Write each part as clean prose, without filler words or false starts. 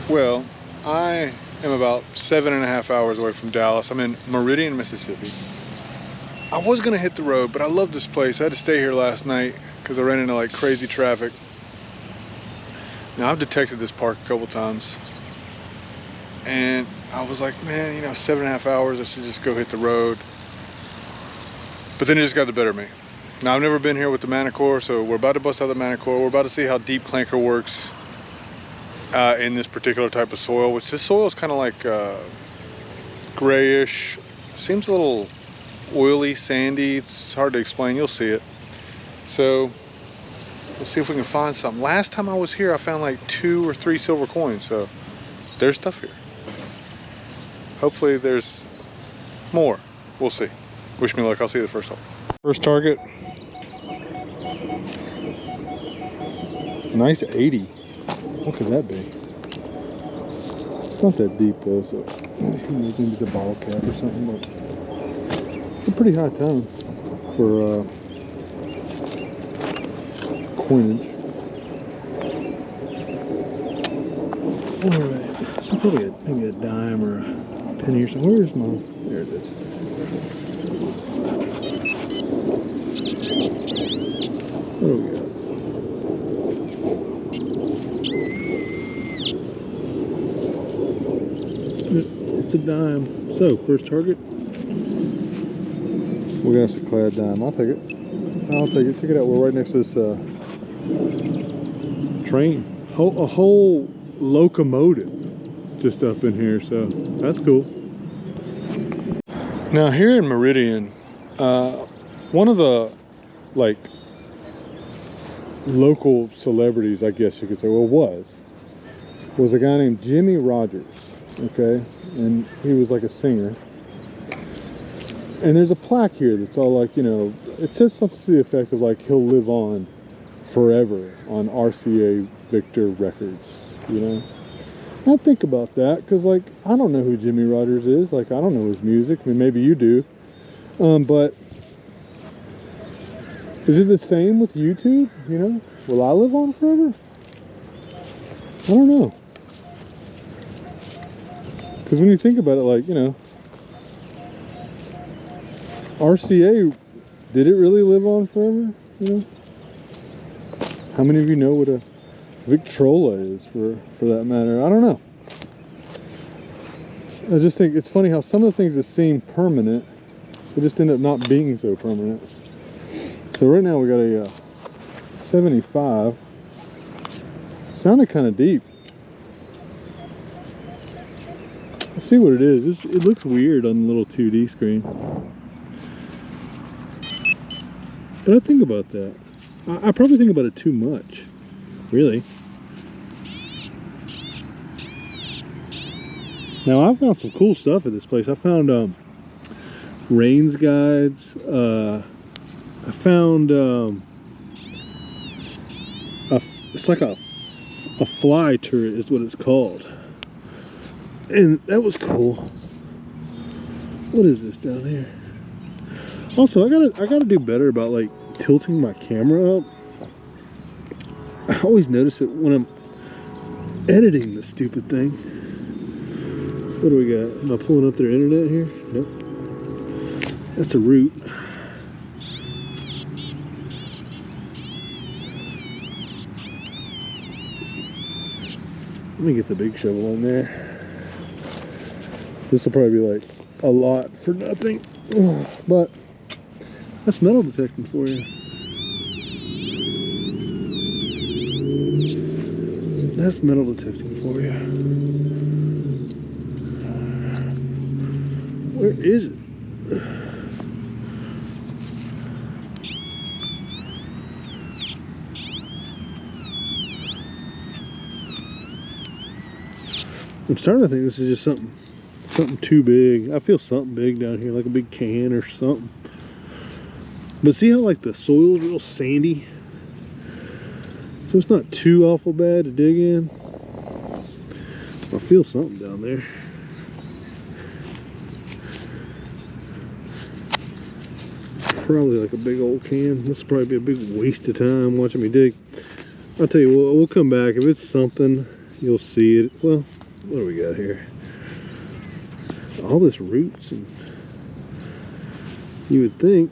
Well, I am about 7.5 hours away from Dallas. I'm in Meridian, Mississippi. I was gonna hit the road, but I love this place. I had to stay here last night because I ran into like crazy traffic. Now I've detected this park a couple times, and I was like, man, you know, 7.5 hours, I should just go hit the road. But then it just got the better of me. Now I've never been here with the Manticore, so we're about to bust out the Manticore. We're about to see how Deep Clanker works in this particular type of soil, which this soil is kind of like grayish. Seems a little oily, sandy. It's hard to explain. You'll see it. So we'll see if we can find something. Last time I was here, I found like 2 or 3 silver coins. So there's stuff here. Hopefully there's more. We'll see. Wish me luck. I'll see you the first hole. First target. Nice 80. What could that be? It's not that deep though, so who knows, maybe it's a bottle cap or something, but it's a pretty high tone for coinage. Alright, so probably maybe a dime or a penny or something. Where's my, there it is. What do we got? It's a dime. So, first target. We got us a Clad dime. I'll take it. I'll take it. Check it out. We're right next to this train. A whole locomotive just up in here. So, that's cool. Now, here in Meridian, one of the, like, local celebrities, I guess you could say, well, was a guy named Jimmy Rogers. Okay, and he was like a singer, and there's a plaque here that's all like, you know, it says something to the effect of like he'll live on forever on RCA Victor Records, you know. I think about that because, like, I don't know who Jimmy Rogers is. Like, I don't know his music. I mean, maybe you do, but is it the same with YouTube? You know, will I live on forever? I don't know. Because when you think about it, like, you know, RCA, did it really live on forever? You know? How many of you know what a Victrola is, for that matter? I don't know. I just think it's funny how some of the things that seem permanent, they just end up not being so permanent. So right now we got a 75. Sounded kind of deep. Let's see what it is. It looks weird on the little 2D screen. But I think about that. I probably think about it too much. Really. Now, I found some cool stuff at this place. I found rains guides. I found it's like a fly turret is what it's called. And that was cool. What is this down here? Also, I gotta do better about like tilting my camera up. I always notice it when I'm editing this stupid thing. What do we got? Am I pulling up their internet here? Nope. That's a root. Let me get the big shovel in there. This will probably be like a lot for nothing, but that's metal detecting for you. That's metal detecting for you. Where is it? I'm starting to think this is just something too big. I feel something big down here, like a big can or something. But see how like the soil's real sandy? So it's not too awful bad to dig in. I feel something down there. Probably like a big old can. This will probably be a big waste of time watching me dig. I'll tell you what, we'll come back. If it's something, you'll see it. Well, What do we got here? All this roots, and you would think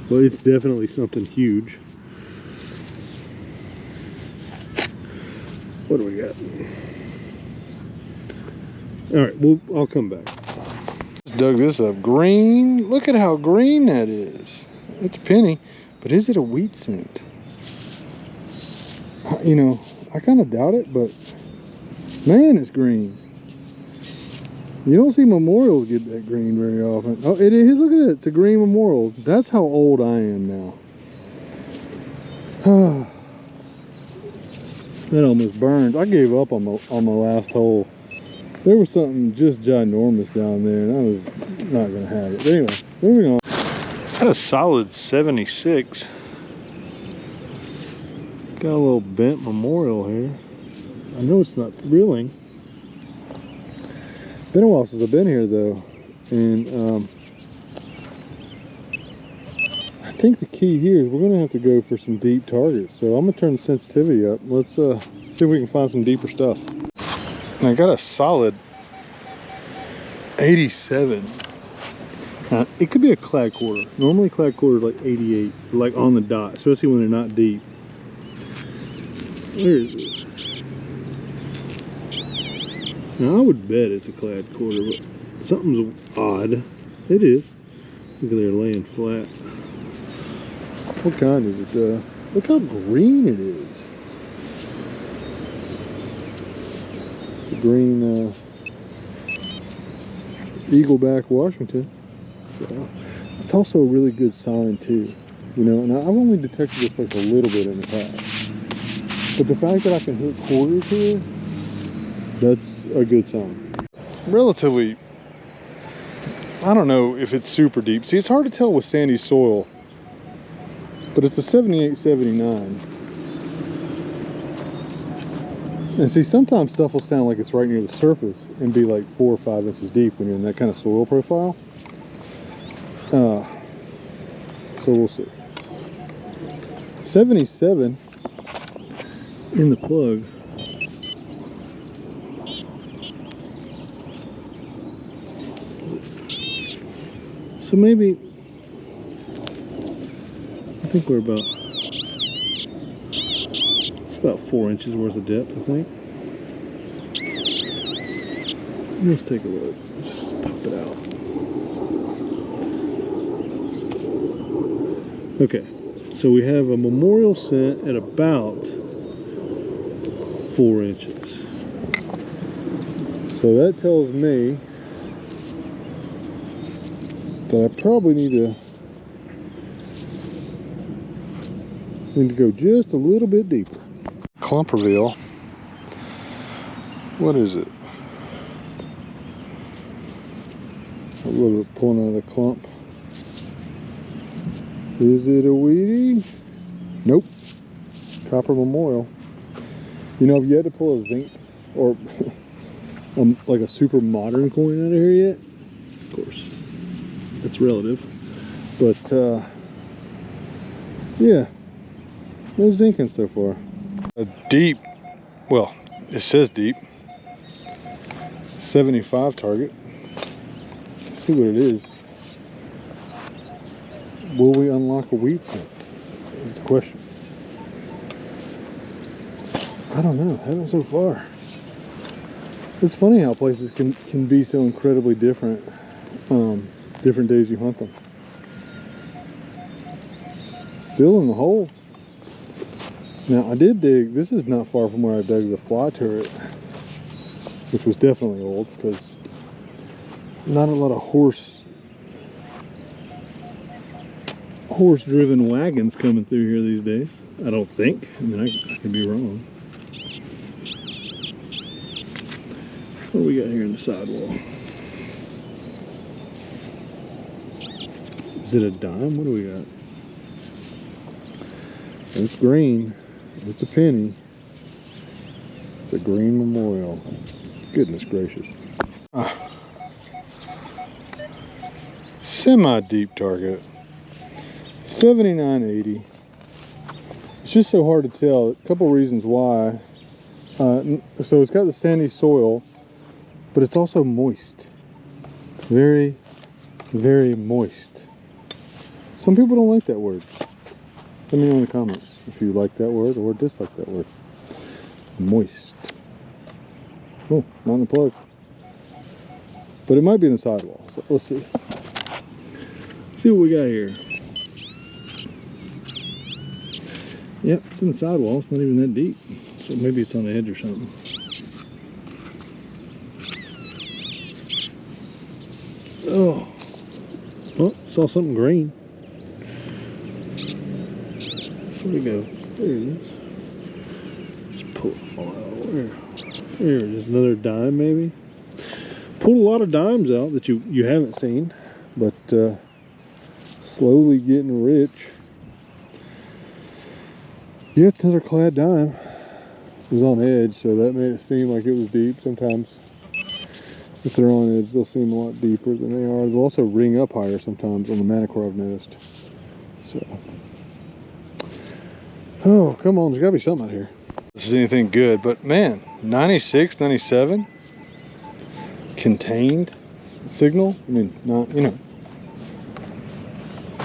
well, it's definitely something huge. What do we got? All right, well, I'll come back. Just dug this up. Green. Look at how green that is. It's a penny, but is it a wheat cent? You know, I kind of doubt it, but man, it's green. You don't see memorials get that green very often. Oh, it is. Look at it. It's a green memorial. That's how old I am now. That almost burns. I gave up on my last hole. There was something just ginormous down there, and I was not going to have it. But anyway, moving on. Got a solid 76. Got a little bent memorial here. I know it's not thrilling. Been a while since I've been here though, and I think the key here is we're gonna have to go for some deep targets. So I'm gonna turn the sensitivity up. Let's see if we can find some deeper stuff. And I got a solid 87. It could be a clad quarter. Normally clad quarter is like 88, like on the dot, especially when they're not deep. Where is it? Now I would bet it's a clad quarter, but something's odd. It is. Look at there laying flat. What kind is it? Look how green it is. It's a green Eagleback Washington. So it's also a really good sign too. You know, and I've only detected this place a little bit in the past. But the fact that I can hit quarters here, that's a good sign. Relatively, I don't know if it's super deep. See, it's hard to tell with sandy soil, but it's a 78, 79. And see, sometimes stuff will sound like it's right near the surface and be like 4 or 5 inches deep when you're in that kind of soil profile. So we'll see. 77 in the plug. So maybe, I think we're about, it's about 4 inches worth of depth, I think. Let's take a look. Just pop it out. Okay, so we have a memorial cent at about 4 inches. So that tells me that I probably need to go just a little bit deeper. Clumperville. What is it? A little bit pulling out of the clump. Is it a weedy? Nope. Copper memorial. You know, have you had to pull a zinc or like a super modern coin out of here yet? Of course, it's relative. But yeah, no zinking so far. A deep, well, it says deep, 75 target. Let's see what it is. Will we unlock a wheat cent? Is the question. I don't know. Haven't so far. It's funny how places can be so incredibly different. Different days you hunt them. Still in the hole. Now I did dig. This is not far from where I dug the fly turret, which was definitely old because not a lot of horse-driven wagons coming through here these days. I don't think. I mean, I could be wrong. What do we got here in the sidewall? Is it a dime? What do we got? It's green. It's a penny. It's a green memorial. Goodness gracious. Semi-deep target. 79.80. It's just so hard to tell. A couple reasons why. So it's got the sandy soil, but it's also moist. Very, very moist. Some people don't like that word. Let me know in the comments if you like that word or dislike that word. Moist. Oh, not in the plug. But it might be in the sidewall. So let's see. See what we got here. Yep, it's in the sidewall. It's not even that deep. So maybe it's on the edge or something. Oh. Oh, saw something green. Where'd it go? There it is. Just pull it all out. Where? There it is. Another dime, maybe. Pulled a lot of dimes out that you haven't seen, but slowly getting rich. Yeah, it's another Clad dime. It was on edge, so that made it seem like it was deep. Sometimes, if they're on edge, they'll seem a lot deeper than they are. They'll also ring up higher sometimes on the Manticore, I've noticed. So, oh, come on, there's gotta be something out here. This is anything good, but man, 96, 97, contained signal. I mean, not, you know,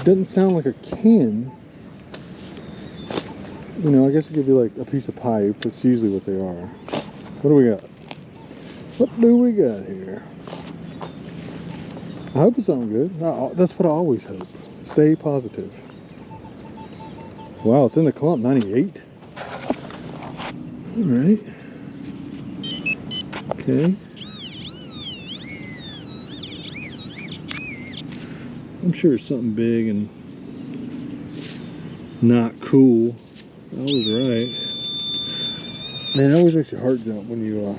doesn't sound like a can. You know, I guess it could be like a piece of pipe. That's usually what they are. What do we got? What do we got here? I hope it's something good. That's what I always hope. Stay positive. Wow, it's in the clump. 98. All right. Okay. I'm sure it's something big and not cool. I was right. Man, it always makes your heart jump when you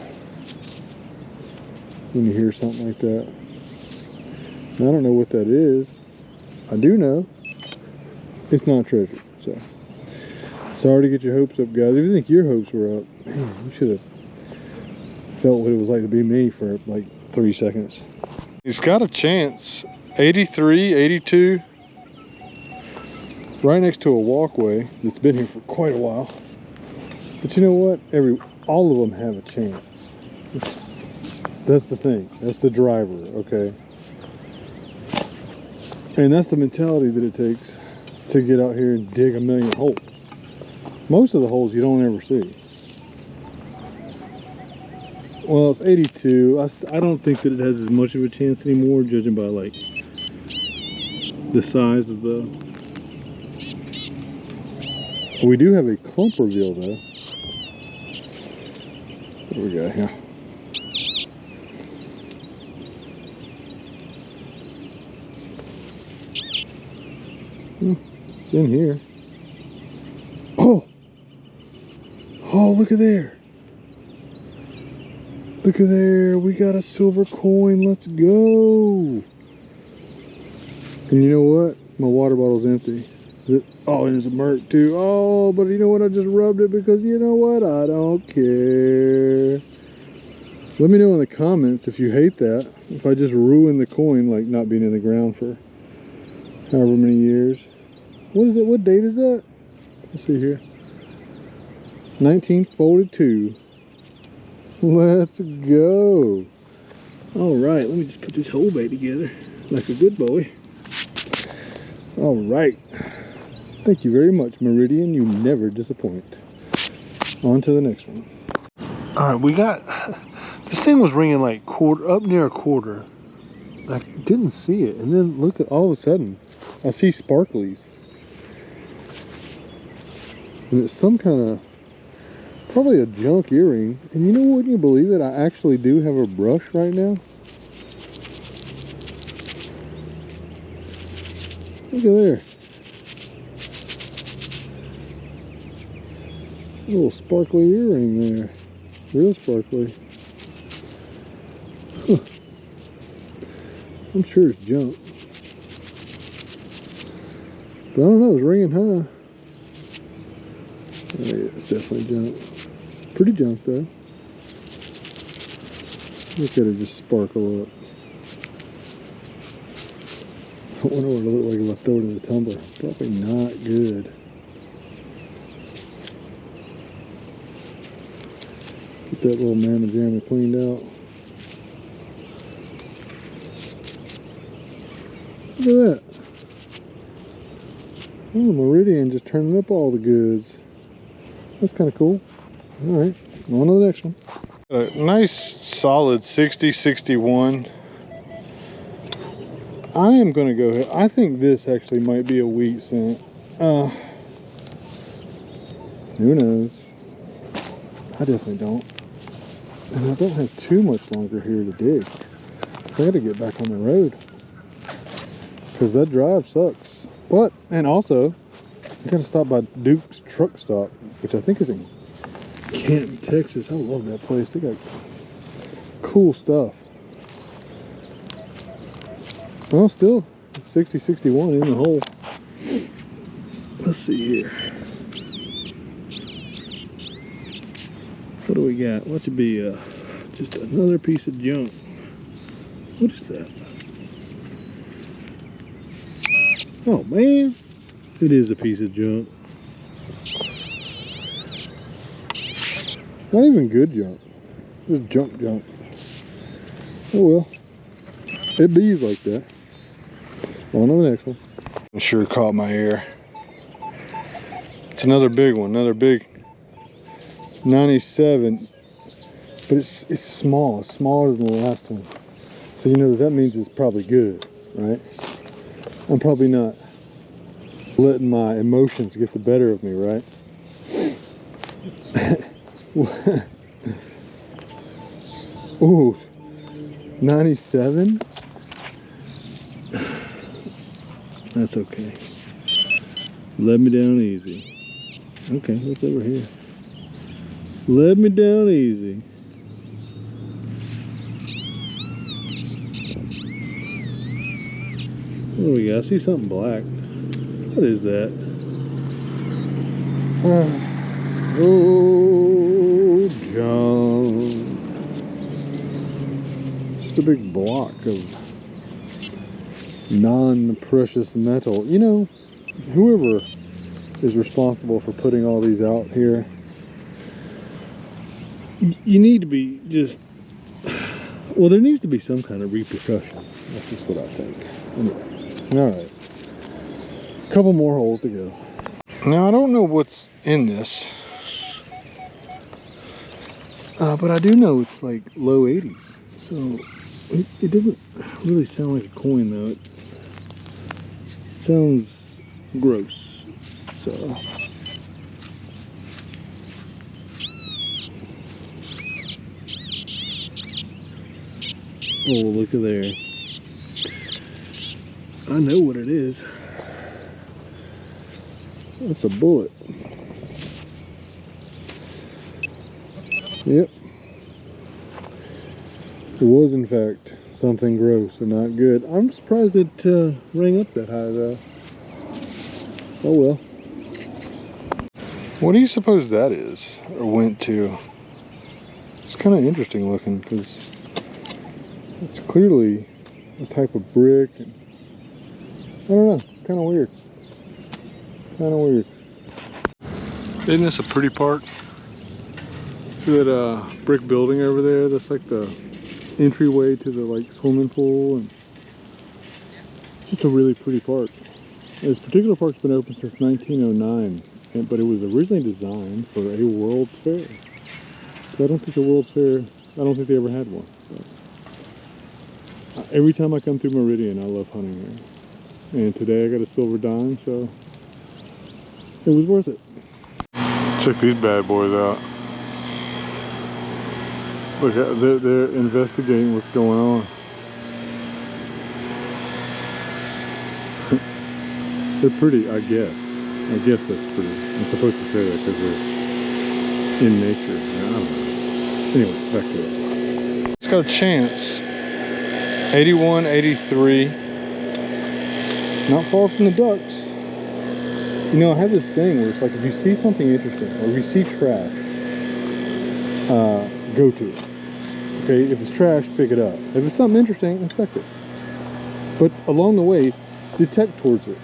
hear something like that. And I don't know what that is. I do know it's not treasure. So sorry to get your hopes up, guys. If you think your hopes were up, man, you should have felt what it was like to be me for like 3 seconds. He's got a chance. 83, 82. Right next to a walkway that's been here for quite a while. But you know what? All of them have a chance. That's the thing. That's the driver, okay? And that's the mentality that it takes to get out here and dig a million holes. Most of the holes you don't ever see. Well, it's 82. I don't think that it has as much of a chance anymore, judging by like the size of the... We do have a clump reveal though. What do we got here? It's in here. Oh! Oh, look at there. Look at there. We got a silver coin. Let's go. And you know what? My water bottle's empty. Oh, and there's a Merc too. Oh, but you know what? I just rubbed it because you know what? I don't care. Let me know in the comments if you hate that. If I just ruin the coin, like not being in the ground for however many years. What is it? What date is that? Let's see here. 1942. Let's go. All right, let me just put this whole bait together like a good boy. All right. Thank you very much, Meridian. You never disappoint. On to the next one. All right, we got... This thing was ringing like up near a quarter. I didn't see it. And then look at, all of a sudden, I see sparklies. And it's some kind of, probably a junk earring. And you know, wouldn't you believe it? I actually do have a brush right now. Look at there. A little sparkly earring there. Real sparkly. Huh. I'm sure it's junk. But I don't know, it's ringing high. Oh yeah, it's definitely junk. Pretty junk though. Look at it just sparkle up. I wonder what it look like if I throw it in the tumbler. Probably not good. Get that little mamma jamma cleaned out. Look at that. Oh, Meridian just turning up all the goods. That's kind of cool. All right, on to the next one. A nice solid 60, 61. I am going to go ahead. I think this actually might be a wheat scent. Who knows? I definitely don't. And I don't have too much longer here to dig. So I got to get back on the road. Because that drive sucks. But, and also, I got to stop by Duke's Truck Stop, which I think is in Canton, Texas. I love that place. They got cool stuff. Well, still 60, 61 in the hole. Let's see here. What do we got? What should be just another piece of junk? What is that? Oh man, it is a piece of junk. Not even good junk. Just junk. Oh well. It bees like that. On to the next one. It sure caught my ear. It's another big one, another big 97. But it's small, it's smaller than the last one. So you know that means it's probably good, right? I'm probably not letting my emotions get the better of me, right? Ooh, 97? That's okay. Let me down easy. Okay, what's over here? Let me down easy. What do we got? I see something black. What is that? Oh, John. Just a big block of non-precious metal. You know, whoever is responsible for putting all these out here, you need to be just, well, there needs to be some kind of repercussion. That's just what I think. Anyway, all right. A couple more holes to go. Now, I don't know what's in this, but I do know it's like low 80s. So it doesn't really sound like a coin, though. It sounds gross. So oh, look at there. I know what it is. That's a bullet. Yep. It was, in fact, something gross and not good. I'm surprised it rang up that high, though. Oh well. What do you suppose that is, or went to? It's kind of interesting looking, because it's clearly a type of brick. And I don't know, it's kind of weird. Kind of weird. Isn't this a pretty park? See that brick building over there? That's like the entryway to the like swimming pool, and it's just a really pretty park. This particular park's been open since 1909, but it was originally designed for a World's Fair. So I don't think the World's Fair, I don't think they ever had one. But every time I come through Meridian, I love hunting there. And today I got a silver dime, so it was worth it. Check these bad boys out. Look, they're investigating what's going on. They're pretty, I guess. I guess that's pretty. I'm supposed to say that because they're in nature. I don't know. Anyway, back to it. It's got a chance. 81, 83. Not far from the ducks. You know, I have this thing where it's like if you see something interesting or if you see trash, go to it. Okay, if it's trash, pick it up. If it's something interesting, inspect it. But along the way, detect towards it.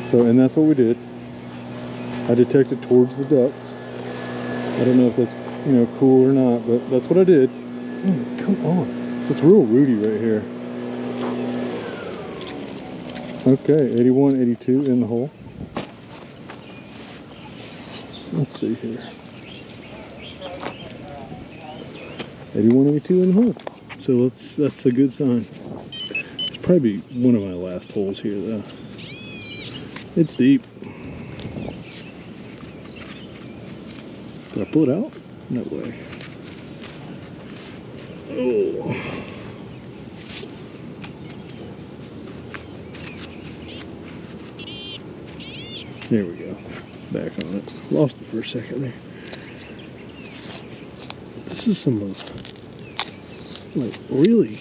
So, and that's what we did. I detected towards the ducks. I don't know if that's you know, cool or not, but that's what I did. Oh, come on. It's real rooty right here. Okay, 81, 82 in the hole. Let's see here. 81, 82 in the hole. So that's a good sign. It's probably one of my last holes here though. It's deep. Did I pull it out? No way. Oh. There we go. Back on it. Lost it for a second there. This is some like really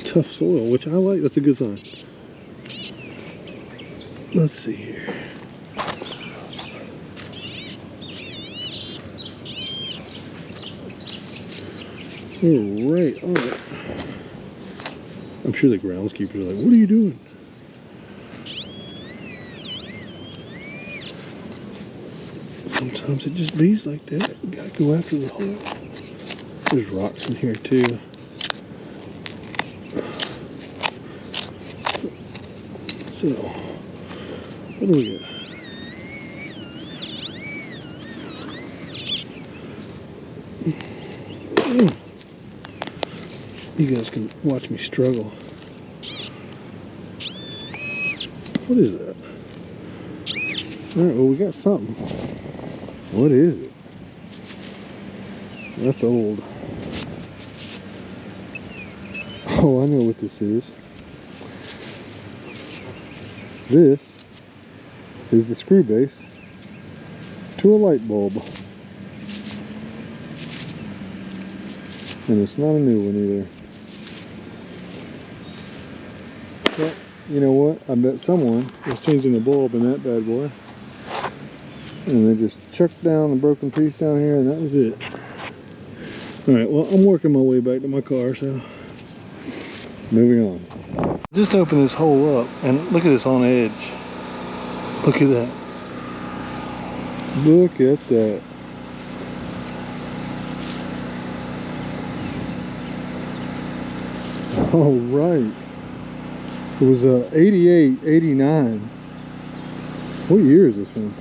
tough soil, which I like. That's a good sign. Let's see here. We're right on it. I'm sure the groundskeepers are like, what are you doing? Sometimes it just bees like that. You gotta go after the hole. There's rocks in here too. So, what do we got? You guys can watch me struggle. What is that? Alright, well, we got something. What is it? That's old. Oh, I know what this is. This is the screw base to a light bulb. And it's not a new one either. But, you know what? I bet someone was changing the bulb in that bad boy. And they just chucked down the broken piece down here, and that was it. Alright, well, I'm working my way back to my car, so moving on. Just open this hole up, and look at this on edge. Look at that. Look at that. All right. It was 88, 89. What year is this one?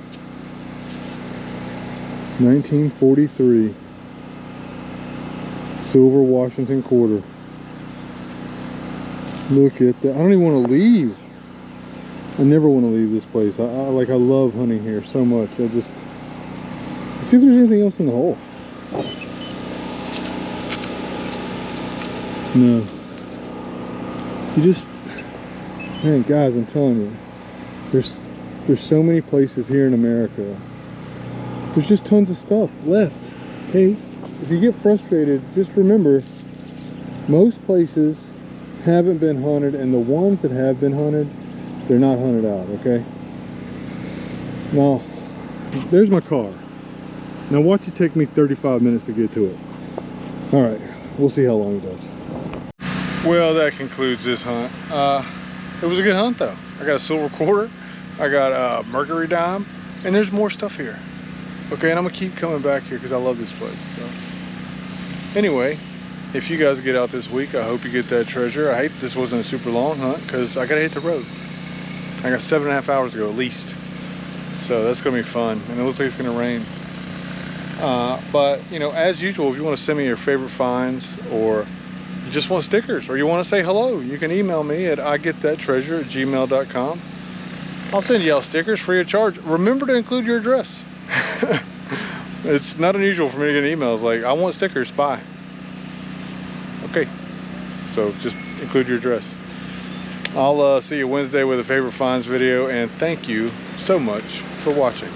1943. Silver Washington quarter. Look at that. I don't even want to leave. I never want to leave this place. I love hunting here so much. Let's see if there's anything else in the hole. No. Man, guys, I'm telling you, there's so many places here in America. There's just tons of stuff left. Okay, if you get frustrated, just remember, most places haven't been hunted, and the ones that have been hunted, they're not hunted out. Okay. Now, there's my car. Now watch it take me 35 minutes to get to it. All right, we'll see how long it does. Well, that concludes this hunt. It was a good hunt though. I got a silver quarter, I got a Mercury Dime, and there's more stuff here. Okay, and I'm gonna keep coming back here because I love this place. So, anyway, if you guys get out this week, I hope you get that treasure. I hate this wasn't a super long hunt because I gotta hit the road. I got 7.5 hours to go at least. So that's gonna be fun, and it looks like it's gonna rain. But you know, as usual, if you want to send me your favorite finds, or you just want stickers, or you want to say hello, you can email me at igetthattreasure@gmail.com. I'll send you out stickers free of charge. Remember to include your address. It's not unusual for me to get emails like, I want stickers, bye. Okay, so just include your address. I'll see you Wednesday with a favorite finds video, and thank you so much for watching.